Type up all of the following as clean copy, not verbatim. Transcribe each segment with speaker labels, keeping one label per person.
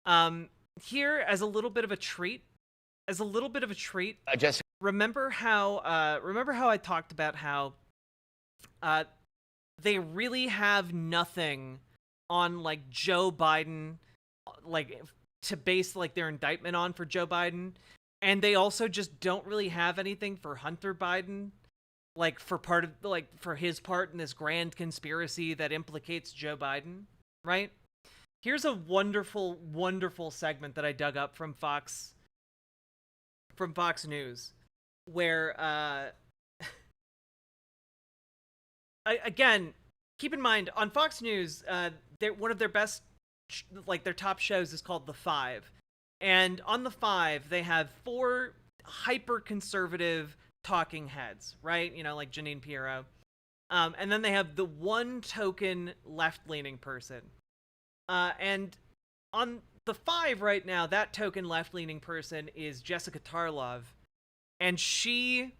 Speaker 1: Here as a little bit of a treat,
Speaker 2: Just
Speaker 1: remember how I talked about how they really have nothing on like Joe Biden, like to base like their indictment on for Joe Biden, and they also just don't really have anything for Hunter Biden, like for his part in this grand conspiracy that implicates Joe Biden, right? Here's a wonderful, wonderful segment that I dug up from Fox News, where again, keep in mind on Fox News, one of their best, their top shows is called The Five, and on The Five they have 4 hyper conservative talking heads, right? You know, like Jeanine Pirro, and then they have the one token left leaning person, and on The Five right now, that token left leaning person is Jessica Tarlov, and she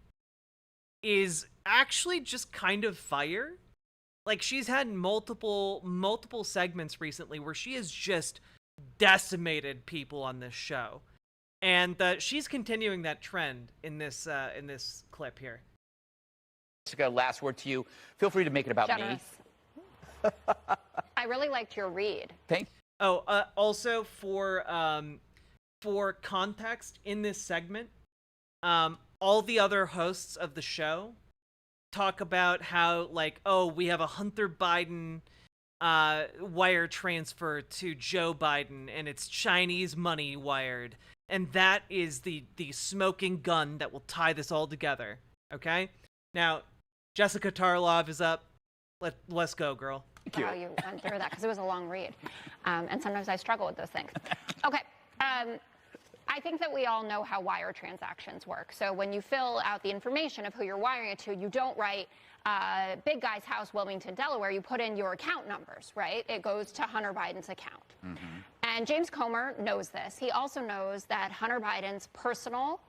Speaker 1: is actually just kind of fire. Like, she's had multiple segments recently where she has just decimated people on this show, and she's continuing that trend in this clip here.
Speaker 2: Jessica, last word to you. Feel free to make it about
Speaker 3: Generous.
Speaker 2: me.
Speaker 3: I really liked your read.
Speaker 2: Thank.
Speaker 1: Oh, also for context in this segment, all the other hosts of the show talk about how, like, oh, we have a Hunter Biden wire transfer to Joe Biden, and it's Chinese money wired, and that is the smoking gun that will tie this all together. Okay, now Jessica Tarlov is up. Let's go, girl.
Speaker 2: Thank you.
Speaker 3: Wow, you went through that because it was a long read, and sometimes I struggle with those things. Okay. I think that we all know how wire transactions work. So when you fill out the information of who you're wiring it to, you don't write Big Guy's house, Wilmington, Delaware. You put in your account numbers, right? It goes to Hunter Biden's account. Mm-hmm. And James Comer knows this. He also knows that Hunter Biden's personal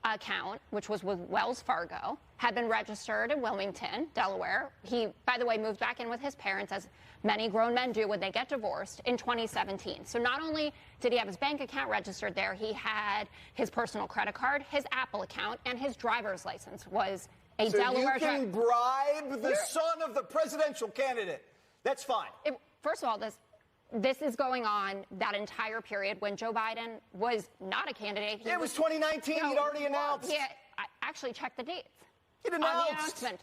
Speaker 3: account, which was with Wells Fargo, had been registered in Wilmington, Delaware. He, by the way, moved back in with his parents, as many grown men do when they get divorced, in 2017. So not only did he have his bank account registered there, he had his personal credit card, his Apple account, and his driver's license was a Delaware.
Speaker 4: So you can bribe the son of the presidential candidate. That's fine.
Speaker 3: First of all, this is going on that entire period when Joe Biden was not a candidate.
Speaker 4: It was 2019. He'd already announced.
Speaker 3: Yeah, I actually checked the dates.
Speaker 4: He'd
Speaker 3: On the
Speaker 4: announced.
Speaker 3: announcement.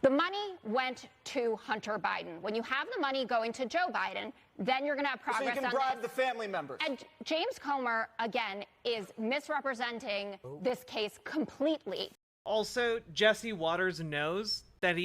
Speaker 3: The money went to Hunter Biden. When you have the money going to Joe Biden, then you're going to have progress
Speaker 4: So you can
Speaker 3: on
Speaker 4: bribe
Speaker 3: this.
Speaker 4: the family members.
Speaker 3: And James Comer, again, is misrepresenting this case completely.
Speaker 1: Also, Jesse Waters knows that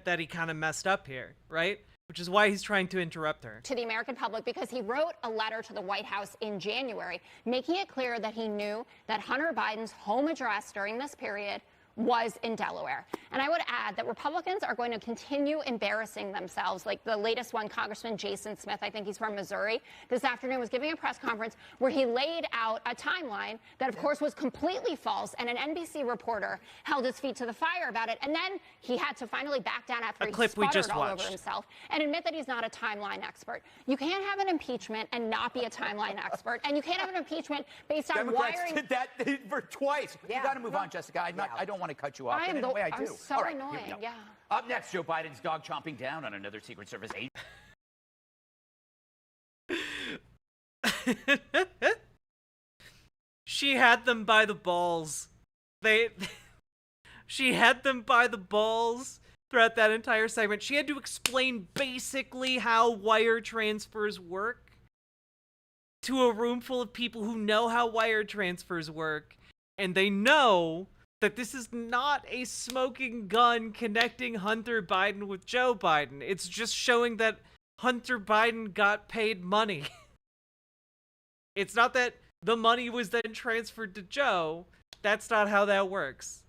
Speaker 1: that he kind of messed up here, right? Which is why he's trying to interrupt her.
Speaker 3: To the American public, because he wrote a letter to the White House in January, making it clear that he knew that Hunter Biden's home address during this period was in Delaware. And I would add that Republicans are going to continue embarrassing themselves. Like the latest one, Congressman Jason Smith, I think he's from Missouri, this afternoon was giving a press conference where he laid out a timeline that, of course, was completely false. And an NBC reporter held his feet to the fire about it. And then he had to finally back down after he sputtered all over himself and admit that he's not a timeline expert. You can't have an impeachment and not be a timeline expert. And you can't have an impeachment based on
Speaker 2: Democrats
Speaker 3: wiring.
Speaker 2: did that for twice.
Speaker 3: Yeah.
Speaker 2: You got to move on, Jessica. I don't want to cut you off.
Speaker 3: I'm
Speaker 2: in a way, I do.
Speaker 3: so
Speaker 2: All right,
Speaker 3: annoying,
Speaker 2: here we go.
Speaker 3: yeah.
Speaker 2: Up next, Joe Biden's dog chomping down on another Secret Service agent.
Speaker 1: She had them by the balls. She had them by the balls throughout that entire segment. She had to explain basically how wire transfers work to a room full of people who know how wire transfers work, and they know that this is not a smoking gun connecting Hunter Biden with Joe Biden. It's just showing that Hunter Biden got paid money. It's not that the money was then transferred to Joe. That's not how that works.